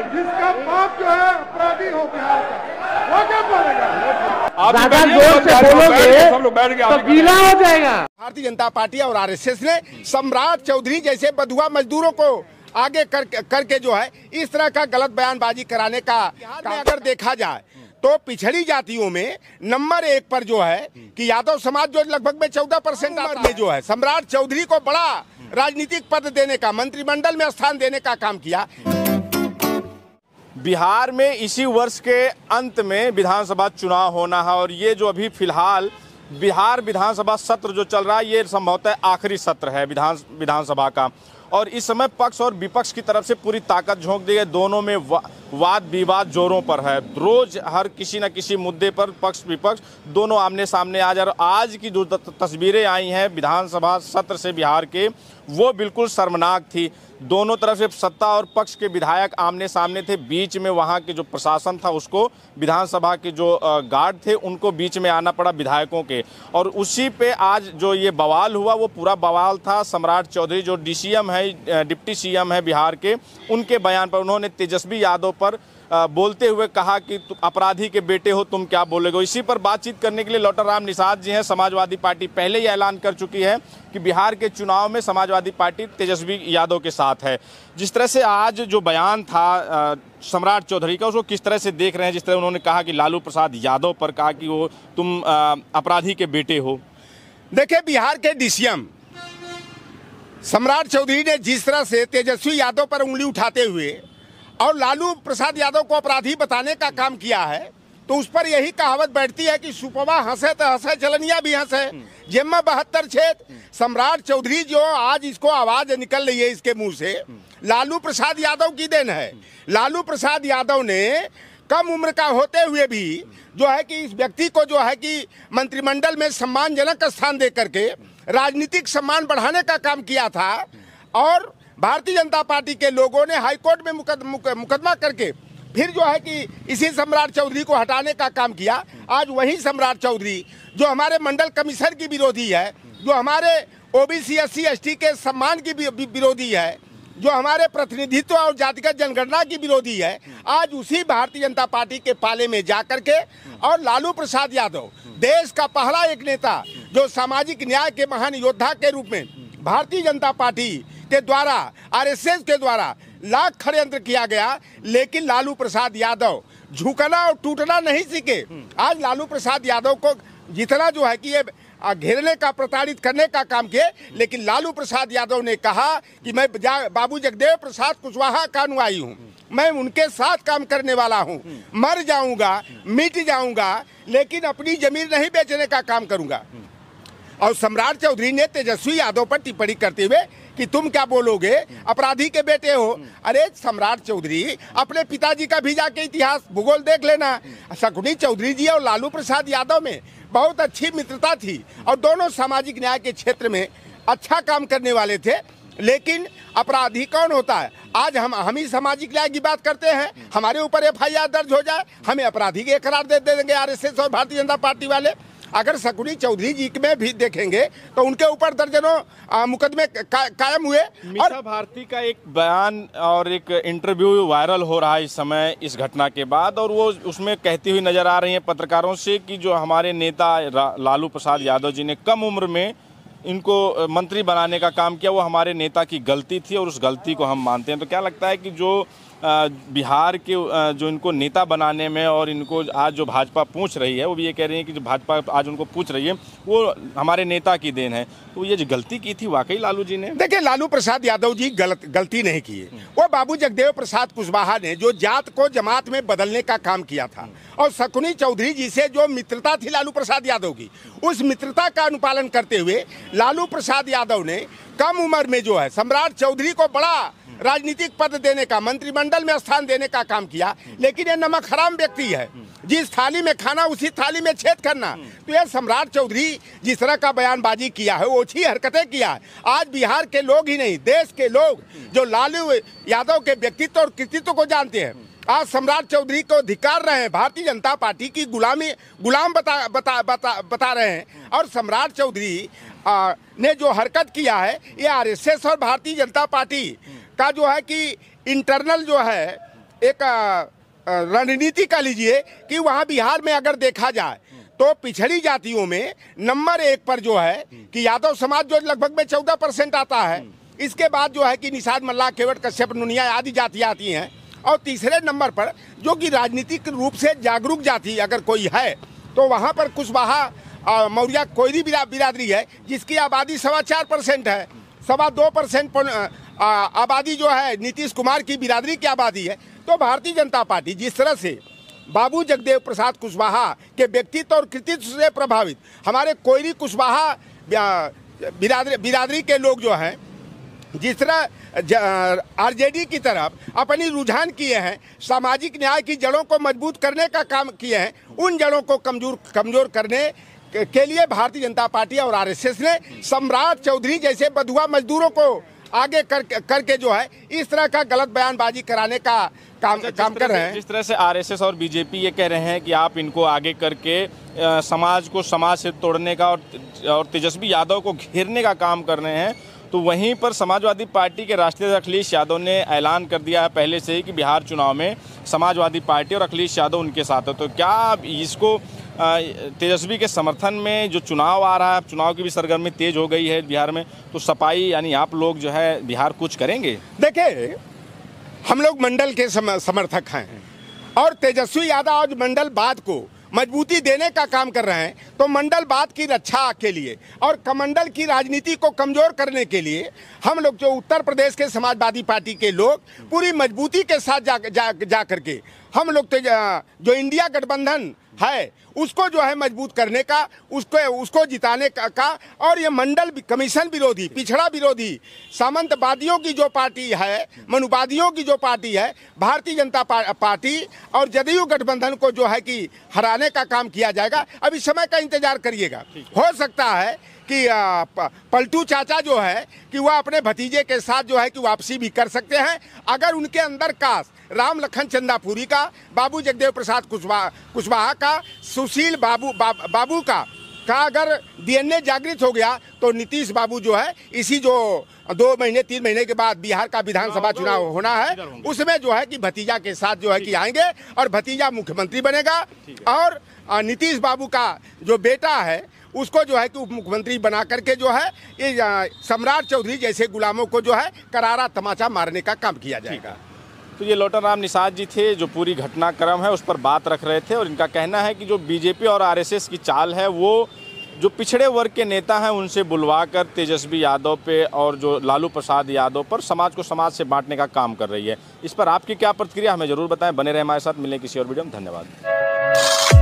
जिसका बाप जो है अपराधी हो बिहार का, वो क्या बोलेगा? ज्यादा जोर से बोलोगे तो गीला हो जाएगा। भारतीय जनता पार्टी और आरएसएस ने सम्राट चौधरी जैसे बंधुआ मजदूरों को आगे करके जो है इस तरह का गलत बयानबाजी कराने का अगर देखा जाए तो पिछड़ी जातियों में नंबर 1 पर जो है कि यादव समाज जो लगभग में 14% में जो है सम्राट चौधरी को बड़ा राजनीतिक पद देने का, मंत्रिमंडल में स्थान देने का काम किया। बिहार में इसी वर्ष के अंत में विधानसभा चुनाव होना है और ये जो अभी फिलहाल बिहार विधानसभा सत्र जो चल रहा है ये संभवतः आखिरी सत्र है विधानसभा का और इस समय पक्ष और विपक्ष की तरफ से पूरी ताकत झोंक दी है। दोनों में वाद विवाद जोरों पर है। रोज हर किसी न किसी मुद्दे पर पक्ष विपक्ष दोनों आमने सामने आ जा रहे। आज की जो तस्वीरें आई हैं विधानसभा सत्र से बिहार के, वो बिल्कुल शर्मनाक थी। दोनों तरफ से सत्ता और पक्ष के विधायक आमने सामने थे। बीच में वहाँ के जो प्रशासन था उसको, विधानसभा के जो गार्ड थे उनको बीच में आना पड़ा विधायकों के, और उसी पे आज जो ये बवाल हुआ वो पूरा बवाल था सम्राट चौधरी जो DCM है, डिप्टी CM है बिहार के, उनके बयान पर। उन्होंने तेजस्वी यादव पर बोलते हुए कहा कि अपराधी के बेटे हो, तुम क्या बोलोगे। इसी पर बातचीत करने के लिए लौटाराम निषाद जी हैं। समाजवादी पार्टी पहले ही ऐलान कर चुकी है कि बिहार के चुनाव में समाजवादी पार्टी तेजस्वी यादव के साथ है। जिस तरह से आज जो बयान था सम्राट चौधरी का, उसको किस तरह से देख रहे हैं? जिस तरह उन्होंने कहा कि लालू प्रसाद यादव पर कहा कि वो तुम अपराधी के बेटे हो। देखिए, बिहार के DCM सम्राट चौधरी ने जिस तरह से तेजस्वी यादव पर उंगली उठाते हुए और लालू प्रसाद यादव को अपराधी बताने का काम किया है, तो उस पर यही कहावत बैठती है कि सुपवा हंसे तो हंसे चलनिया भी हंसे, जेम्मा 72 छेद। सम्राट चौधरी जो आज इसको आवाज निकल रही है इसके मुंह से, लालू प्रसाद यादव की देन है। लालू प्रसाद यादव ने कम उम्र का होते हुए भी जो है कि इस व्यक्ति को जो है कि मंत्रिमंडल में सम्मानजनक स्थान दे करके राजनीतिक सम्मान बढ़ाने का काम किया था, और भारतीय जनता पार्टी के लोगों ने हाईकोर्ट में मुकदमा करके फिर जो है कि इसी सम्राट चौधरी को हटाने का काम किया। आज वही सम्राट चौधरी जो हमारे मंडल कमिश्नर की विरोधी है, जो हमारे OBC SC ST के सम्मान की विरोधी है, जो हमारे प्रतिनिधित्व और जातिगत जनगणना की विरोधी है, आज उसी भारतीय जनता पार्टी के पाले में जाकर के और लालू प्रसाद यादव देश का पहला एक नेता जो सामाजिक न्याय के महान योद्धा के रूप में भारतीय जनता पार्टी के द्वारा, RSS के द्वारा लाख षड्यंत्र किया गया, लेकिन लालू प्रसाद यादव झुकना और टूटना नहीं सीखे। आज लालू प्रसाद यादव को जितना जो है कि ये घेरने का, प्रताड़ित करने का काम किए, लेकिन लालू प्रसाद यादव ने कहा कि मैं बाबू जगदेव प्रसाद कुशवाहा का अनुयायी हूँ, मैं उनके साथ काम करने वाला हूँ, मर जाऊंगा, मिट जाऊंगा, लेकिन अपनी जमीन नहीं बेचने का काम करूंगा। और सम्राट चौधरी ने तेजस्वी यादव पर टिप्पणी करते हुए कि तुम क्या बोलोगे, अपराधी के बेटे हो। अरे सम्राट चौधरी, अपने पिताजी का भी जाके इतिहास भूगोल देख लेना। शकुनी चौधरी जी और लालू प्रसाद यादव में बहुत अच्छी मित्रता थी और दोनों सामाजिक न्याय के क्षेत्र में अच्छा काम करने वाले थे, लेकिन अपराधी कौन होता है? आज हम ही सामाजिक न्याय की बात करते हैं, हमारे ऊपर FIR दर्ज हो जाए, हमें अपराधी के करार दे देंगे RSS और भारतीय जनता पार्टी वाले। अगर शकुनी चौधरी जी में भी देखेंगे तो उनके ऊपर दर्जनों मुकदमे कायम हुए। मीसा भारती का एक बयान और एक इंटरव्यू वायरल हो रहा है इस समय इस घटना के बाद, और वो उसमें कहती हुई नजर आ रही है पत्रकारों से कि जो हमारे नेता लालू प्रसाद यादव जी ने कम उम्र में इनको मंत्री बनाने का काम किया, वो हमारे नेता की गलती थी और उस गलती को हम मानते हैं। तो क्या लगता है कि जो बिहार के जो इनको नेता बनाने में और इनको आज जो भाजपा पूछ रही है, वो भी ये कह रही है कि जो भाजपा आज उनको पूछ रही है वो हमारे नेता की देन है, तो ये जो गलती की थी वाकई लालू जी ने? देखिए, लालू प्रसाद यादव जी गलती नहीं की है। वो बाबू जगदेव प्रसाद कुशवाहा ने जो जात को जमात में बदलने का काम किया था, और शकुनी चौधरी जी से जो मित्रता थी लालू प्रसाद यादव की, उस मित्रता का अनुपालन करते हुए लालू प्रसाद यादव ने कम उम्र में जो है सम्राट चौधरी को बड़ा राजनीतिक पद देने का, मंत्रिमंडल में स्थान देने का काम किया। लेकिन ये नमक हराम व्यक्ति है, जिस थाली में खाना उसी थाली में छेद करना। तो ये सम्राट चौधरी जिस तरह का बयानबाजी किया है, ओछी हरकतें किया है। आज बिहार के लोग ही नहीं, देश के लोग जो लालू यादव के व्यक्तित्व और कृतित्व को जानते हैं, आज सम्राट चौधरी को धिक्कार रहे हैं, भारतीय जनता पार्टी की गुलाम बता रहे हैं। और सम्राट चौधरी ने जो हरकत किया है, ये RSS और भारतीय जनता पार्टी का जो है कि इंटरनल जो है एक रणनीति का लीजिए कि वहां बिहार में अगर देखा जाए तो पिछड़ी जातियों में नंबर 1 पर जो है कि यादव समाज जो लगभग में 14% आता है। इसके बाद जो है कि निषाद, मल्लाह, केवट, कश्यप, नुनिया आदि जातियां आती हैं। और तीसरे नंबर पर जो कि राजनीतिक रूप से जागरूक जाति अगर कोई है तो वहां पर कुशवाहा, मौर्य, कोयरी बिरादरी है जिसकी आबादी 4.25% है। 2.25% आबादी जो है नीतीश कुमार की बिरादरी की आबादी है। तो भारतीय जनता पार्टी जिस तरह से बाबू जगदेव प्रसाद कुशवाहा के व्यक्तित्व और कृतित्व से प्रभावित हमारे कोयरी कुशवाहा बिरादरी के लोग जो हैं जिस तरह आरजेडी की तरफ अपनी रुझान किए हैं, सामाजिक न्याय की जड़ों को मजबूत करने का काम किए हैं, उन जड़ों को कमजोर करने के लिए भारतीय जनता पार्टी और आरएसएस ने सम्राट चौधरी जैसे बंधुआ मजदूरों को आगे करके जो है इस तरह का गलत बयानबाजी कराने का काम कर रहे हैं। जिस तरह से आरएसएस और बीजेपी ये कह रहे हैं कि आप इनको आगे करके समाज से तोड़ने का और तेजस्वी यादव को घेरने का काम कर रहे हैं, तो वहीं पर समाजवादी पार्टी के राष्ट्रीय अखिलेश यादव ने ऐलान कर दिया है पहले से ही कि बिहार चुनाव में समाजवादी पार्टी और अखिलेश यादव उनके साथ है। तो क्या इसको तेजस्वी के समर्थन में जो चुनाव आ रहा है, चुनाव की भी सरगर्मी तेज हो गई है बिहार में, तो सपाई यानी आप लोग जो है बिहार कुछ करेंगे? देखिए, हम लोग मंडल के समर्थक हैं और तेजस्वी यादव आज मंडलवाद को मजबूती देने का काम कर रहे हैं। तो मंडलवाद की रक्षा के लिए और कमंडल की राजनीति को कमजोर करने के लिए हम लोग जो उत्तर प्रदेश के समाजवादी पार्टी के लोग पूरी मजबूती के साथ जा करके हम लोग जो इंडिया गठबंधन है उसको जो है मजबूत करने का, उसको जिताने का और ये मंडल कमीशन विरोधी, पिछड़ा विरोधी, सामंतवादियों की जो पार्टी है, मनुवादियों की जो पार्टी है, भारतीय जनता पार्टी और जदयू गठबंधन को जो है कि हराने का काम किया जाएगा। अभी समय का इंतजार करिएगा, हो सकता है कि पलटू चाचा जो है कि वह अपने भतीजे के साथ जो है कि वापसी भी कर सकते हैं अगर उनके अंदर का राम लखन चंदापुरी का, बाबू जगदेव प्रसाद कुशवाहा का, सुशील बाबू का अगर डीएनए जागृत हो गया तो नीतीश बाबू जो है इसी जो 2 महीने 3 महीने के बाद बिहार का विधानसभा चुनाव होना है उसमें जो है कि भतीजा के साथ जो है कि आएंगे और भतीजा मुख्यमंत्री बनेगा और नीतीश बाबू का जो बेटा है उसको जो है कि उप मुख्यमंत्री बना करके जो है ये सम्राट चौधरी जैसे गुलामों को जो है करारा तमाचा मारने का काम किया जाएगा। तो ये लोटन राम निषाद जी थे जो पूरी घटनाक्रम है उस पर बात रख रहे थे और इनका कहना है कि जो बीजेपी और आरएसएस की चाल है वो जो पिछड़े वर्ग के नेता हैं उनसे बुलवा कर तेजस्वी यादव पे और जो लालू प्रसाद यादव पर समाज को समाज से बांटने का काम कर रही है। इस पर आपकी क्या प्रतिक्रिया हमें जरूर बताएं। बने रहे हमारे साथ, मिलें किसी और वीडियो में। धन्यवाद।